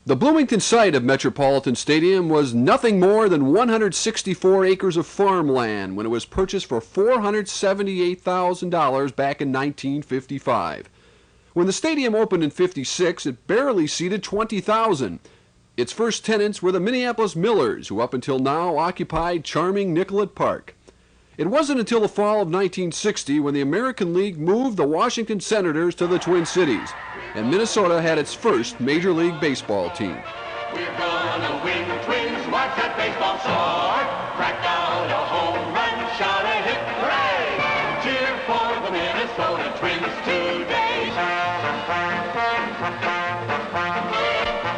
The Bloomington site of Metropolitan Stadium was nothing more than 164 acres of farmland when it was purchased for $478,000 back in 1955. When the stadium opened in '56, it barely seated 20,000. Its first tenants were the Minneapolis Millers, who up until now occupied charming Nicollet Park. It wasn't until the fall of 1960 when the American League moved the Washington Senators to the Twin Cities, and Minnesota had its first Major League Baseball team. We're gonna win, Twins, watch that baseball start. Crack out a home run, shout a hit, hooray! Cheer for the Minnesota Twins today.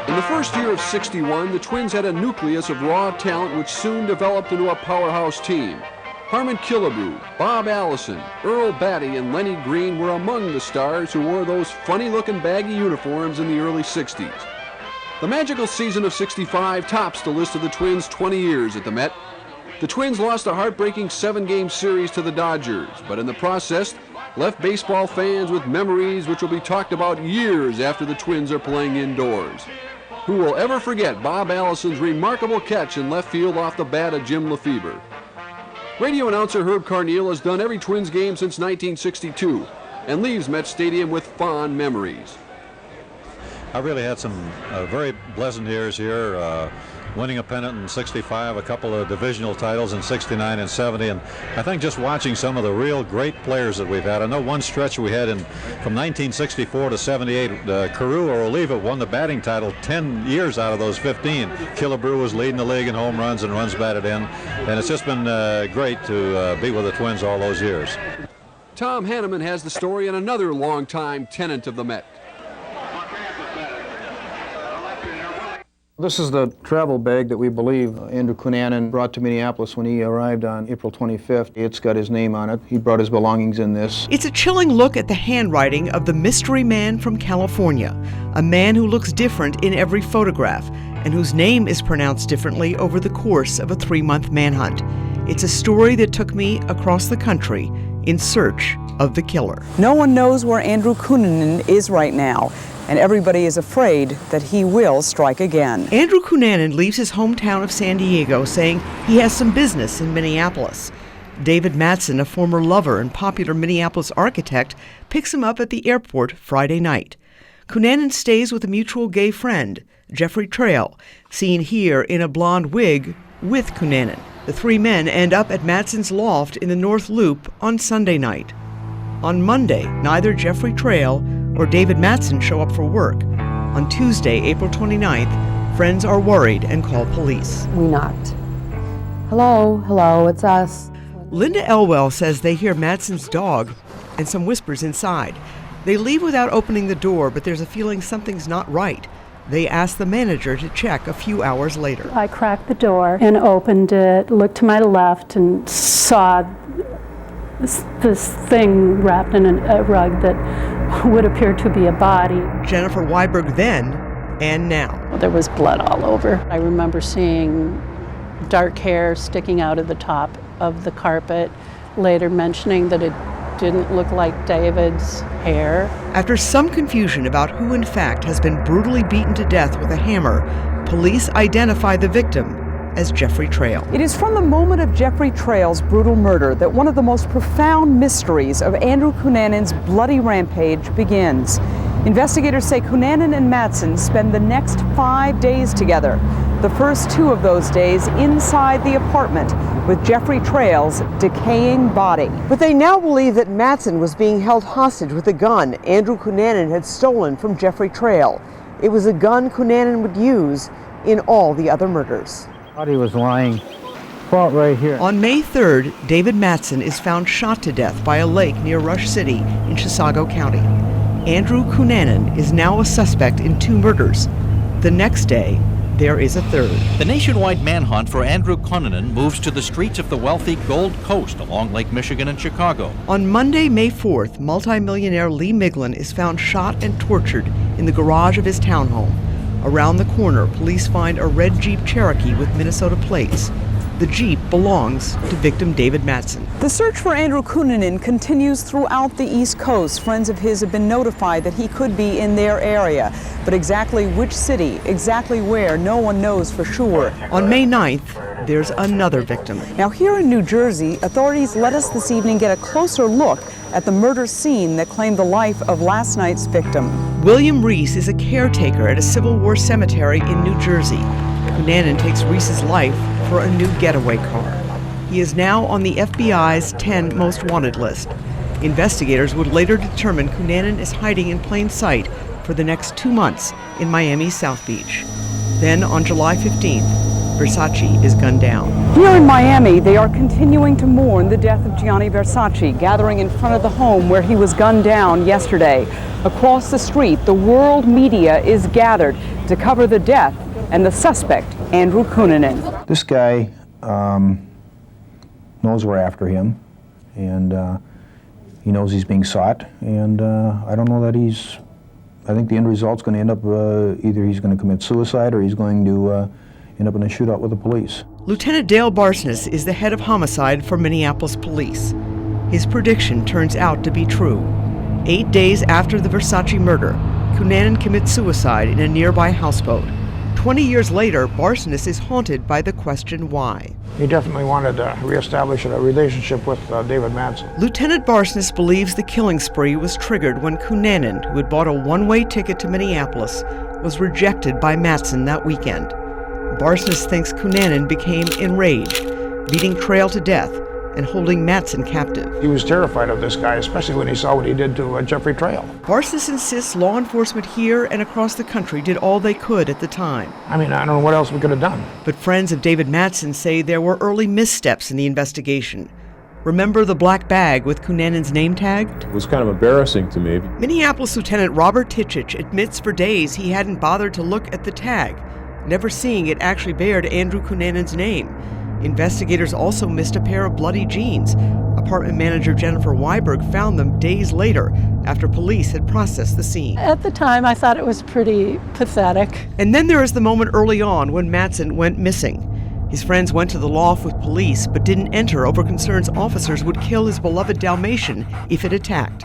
In the first year of '61, the Twins had a nucleus of raw talent which soon developed into a powerhouse team. Harmon Killebrew, Bob Allison, Earl Batty, and Lenny Green were among the stars who wore those funny-looking baggy uniforms in the early '60s. The magical season of '65 tops the list of the Twins' 20 years at the Met. The Twins lost a heartbreaking 7-game series to the Dodgers, but in the process left baseball fans with memories which will be talked about years after the Twins are playing indoors. Who will ever forget Bob Allison's remarkable catch in left field off the bat of Jim Lefebvre? Radio announcer Herb Carneal has done every Twins game since 1962 and leaves Met Stadium with fond memories. I really had some very pleasant years here, winning a pennant in '65, a couple of divisional titles in '69 and '70, and I think just watching some of the real great players that we've had. I know one stretch we had from 1964 to '78, Carew or Oliva won the batting title 10 years out of those 15. Killebrew was leading the league in home runs and runs batted in, and it's just been great to be with the Twins all those years. Tom Hanneman has the story on another longtime tenant of the Met. This is the travel bag that we believe Andrew Cunanan brought to Minneapolis when he arrived on April 25th. It's got his name on it. He brought his belongings in this. It's a chilling look at the handwriting of the mystery man from California, a man who looks different in every photograph and whose name is pronounced differently over the course of a 3-month manhunt. It's a story that took me across the country in search of the killer. No one knows where Andrew Cunanan is right now, and everybody is afraid that he will strike again. Andrew Cunanan leaves his hometown of San Diego saying he has some business in Minneapolis. David Mattson, a former lover and popular Minneapolis architect, picks him up at the airport Friday night. Cunanan stays with a mutual gay friend, Jeffrey Trail, seen here in a blonde wig with Cunanan. The three men end up at Mattson's loft in the North Loop on Sunday night. On Monday, neither Jeffrey Trail or David Mattson show up for work. On Tuesday, April 29th, friends are worried and call police. We knocked. Hello, it's us. Linda Elwell says they hear Mattson's dog and some whispers inside. They leave without opening the door, but there's a feeling something's not right. They ask the manager to check a few hours later. I cracked the door and opened it, looked to my left, and saw this thing wrapped in a rug that would appear to be a body. Jennifer Weiberg then and now. There was blood all over. I remember seeing dark hair sticking out of the top of the carpet, later mentioning that it didn't look like David's hair. After some confusion about who in fact has been brutally beaten to death with a hammer, police identify the victim as Jeffrey Trail. It is from the moment of Jeffrey Trail's brutal murder that one of the most profound mysteries of Andrew Cunanan's bloody rampage begins. Investigators say Cunanan and Mattson spend the next 5 days together. The first 2 of those days inside the apartment with Jeffrey Trail's decaying body. But they now believe that Mattson was being held hostage with a gun Andrew Cunanan had stolen from Jeffrey Trail. It was a gun Cunanan would use in all the other murders. Body was lying spot right here. On May 3rd, David Mattson is found shot to death by a lake near Rush City in Chisago County. Andrew Cunanan is now a suspect in 2 murders. The next day, there is a third. The nationwide manhunt for Andrew Cunanan moves to the streets of the wealthy Gold Coast along Lake Michigan and Chicago. On Monday, May 4th, multimillionaire Lee Miglin is found shot and tortured in the garage of his townhome. Around the corner, police find a red Jeep Cherokee with Minnesota plates. The Jeep belongs to victim David Mattson. The search for Andrew Cunanan continues throughout the East Coast. Friends of his have been notified that he could be in their area. But exactly which city, exactly where, no one knows for sure. On May 9th, there's another victim. Now here in New Jersey, authorities let us this evening get a closer look at the murder scene that claimed the life of last night's victim. William Reese is a caretaker at a Civil War cemetery in New Jersey. Cunanan takes Reese's life for a new getaway car. He is now on the FBI's 10 most wanted list. Investigators would later determine Cunanan is hiding in plain sight for the next 2 months in Miami's South Beach. Then on July 15th, Versace is gunned down. Here in Miami, they are continuing to mourn the death of Gianni Versace, gathering in front of the home where he was gunned down yesterday. Across the street, the world media is gathered to cover the death and the suspect, Andrew Cunanan. This guy knows we're after him, and he knows he's being sought, and I don't know that I think the end result's going to end up either he's going to commit suicide or he's going to end up in a shootout with the police. Lieutenant Dale Barsness is the head of homicide for Minneapolis Police. His prediction turns out to be true. 8 days after the Versace murder, Cunanan commits suicide in a nearby houseboat. 20 years later, Barsness is haunted by the question why. He definitely wanted to reestablish a relationship with David Mattson. Lieutenant Barsness believes the killing spree was triggered when Cunanan, who had bought a one-way ticket to Minneapolis, was rejected by Mattson that weekend. Barsness thinks Cunanan became enraged, beating Trail to death and holding Mattson captive. He was terrified of this guy, especially when he saw what he did to Jeffrey Trail. Barsness insists law enforcement here and across the country did all they could at the time. I mean, I don't know what else we could have done. But friends of David Mattson say there were early missteps in the investigation. Remember the black bag with Cunanan's name tagged? It was kind of embarrassing to me. Minneapolis Lieutenant Robert Titchich admits for days he hadn't bothered to look at the tag, never seeing it actually bared Andrew Cunanan's name. Investigators also missed a pair of bloody jeans. Apartment manager Jennifer Weiberg found them days later after police had processed the scene. At the time, I thought it was pretty pathetic. And then there is the moment early on when Mattson went missing. His friends went to the loft with police but didn't enter over concerns officers would kill his beloved Dalmatian if it attacked.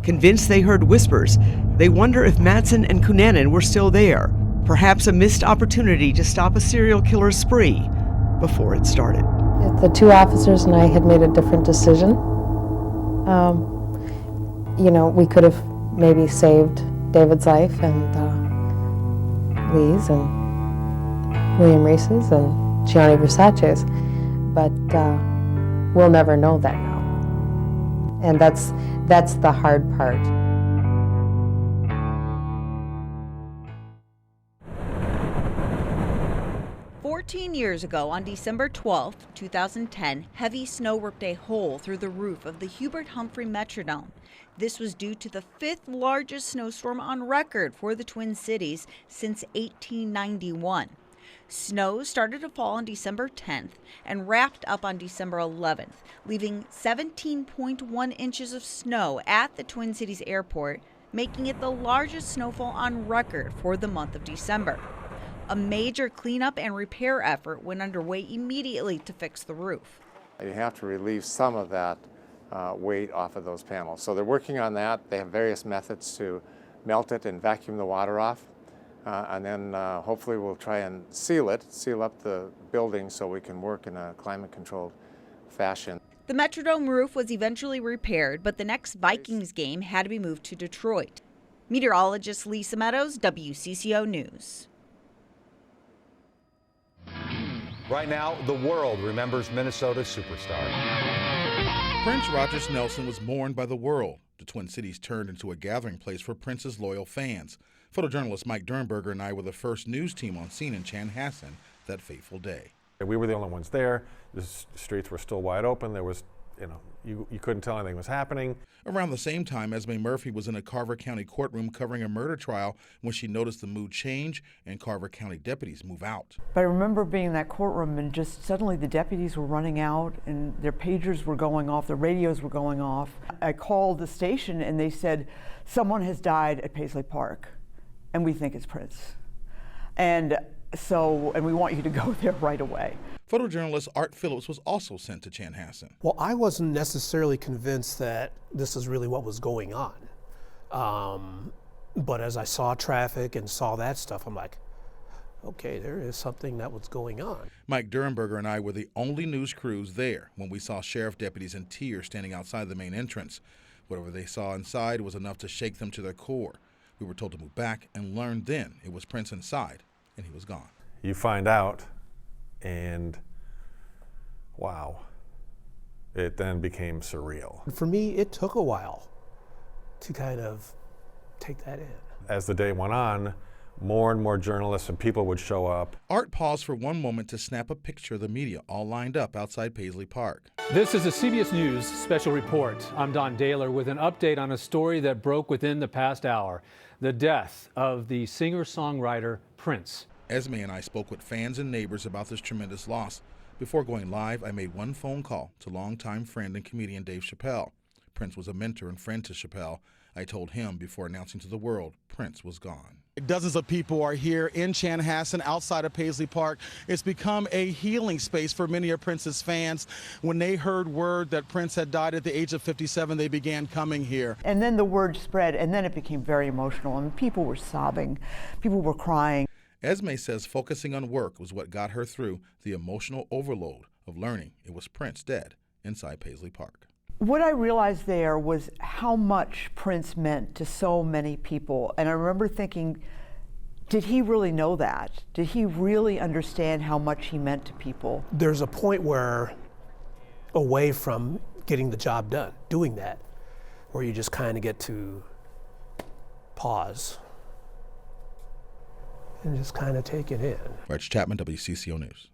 Convinced they heard whispers, they wonder if Mattson and Cunanan were still there. Perhaps a missed opportunity to stop a serial killer's spree before it started. If the two officers and I had made a different decision, we could have maybe saved David's life and Lee's and William Reese's and Gianni Versace's, but we'll never know that now. And that's the hard part. Years ago, on December 12, 2010, heavy snow ripped a hole through the roof of the Hubert Humphrey Metrodome. This was due to the 5th largest snowstorm on record for the Twin Cities since 1891. Snow started to fall on December 10th and wrapped up on December 11th, leaving 17.1 inches of snow at the Twin Cities airport, making it the largest snowfall on record for the month of December. A major cleanup and repair effort went underway immediately to fix the roof. You have to relieve some of that weight off of those panels. So they're working on that. They have various methods to melt it and vacuum the water off. And then hopefully we'll try and seal up the building so we can work in a climate-controlled fashion. The Metrodome roof was eventually repaired, but the next Vikings game had to be moved to Detroit. Meteorologist Lisa Meadows, WCCO News. Right now, the world remembers Minnesota's superstar. Prince Rogers Nelson was mourned by the world. The Twin Cities turned into a gathering place for Prince's loyal fans. Photojournalist Mike Dernberger and I were the first news team on scene in Chanhassen that fateful day. We were the only ones there. The streets were still wide open. There was, you couldn't tell anything was happening. Around the same time, Esme Murphy was in a Carver County courtroom covering a murder trial when she noticed the mood change and Carver County deputies move out. But I remember being in that courtroom and just suddenly the deputies were running out and their pagers were going off, their radios were going off. I called the station and they said, someone has died at Paisley Park and we think it's Prince. And and we want you to go there right away. Photojournalist Art Phillips was also sent to Chanhassen. Well, I wasn't necessarily convinced that this is really what was going on. But as I saw traffic and saw that stuff, I'm like, okay, there is something that was going on. Mike Durenberger and I were the only news crews there when we saw sheriff deputies in tears standing outside the main entrance. Whatever they saw inside was enough to shake them to their core. We were told to move back and learned then it was Prince inside, and he was gone. You find out, and wow, it then became surreal. For me, it took a while to kind of take that in. As the day went on, more and more journalists and people would show up. Art paused for one moment to snap a picture of the media all lined up outside Paisley Park. This is a CBS News special report. I'm Don Daler with an update on a story that broke within the past hour: the death of the singer-songwriter Prince. Esme and I spoke with fans and neighbors about this tremendous loss. Before going live, I made one phone call to longtime friend and comedian Dave Chappelle. Prince was a mentor and friend to Chappelle. I told him before announcing to the world Prince was gone. Dozens of people are here in Chanhassen, outside of Paisley Park. It's become a healing space for many of Prince's fans. When they heard word that Prince had died at the age of 57, they began coming here. And then the word spread, and then it became very emotional, and people were sobbing, people were crying. Esme says focusing on work was what got her through the emotional overload of learning it was Prince dead inside Paisley Park. What I realized there was how much Prince meant to so many people. And I remember thinking, did he really know that? Did he really understand how much he meant to people? There's a point where, away from getting the job done, doing that, where you just kind of get to pause and just kind of take it in. Rich Chapman, WCCO News.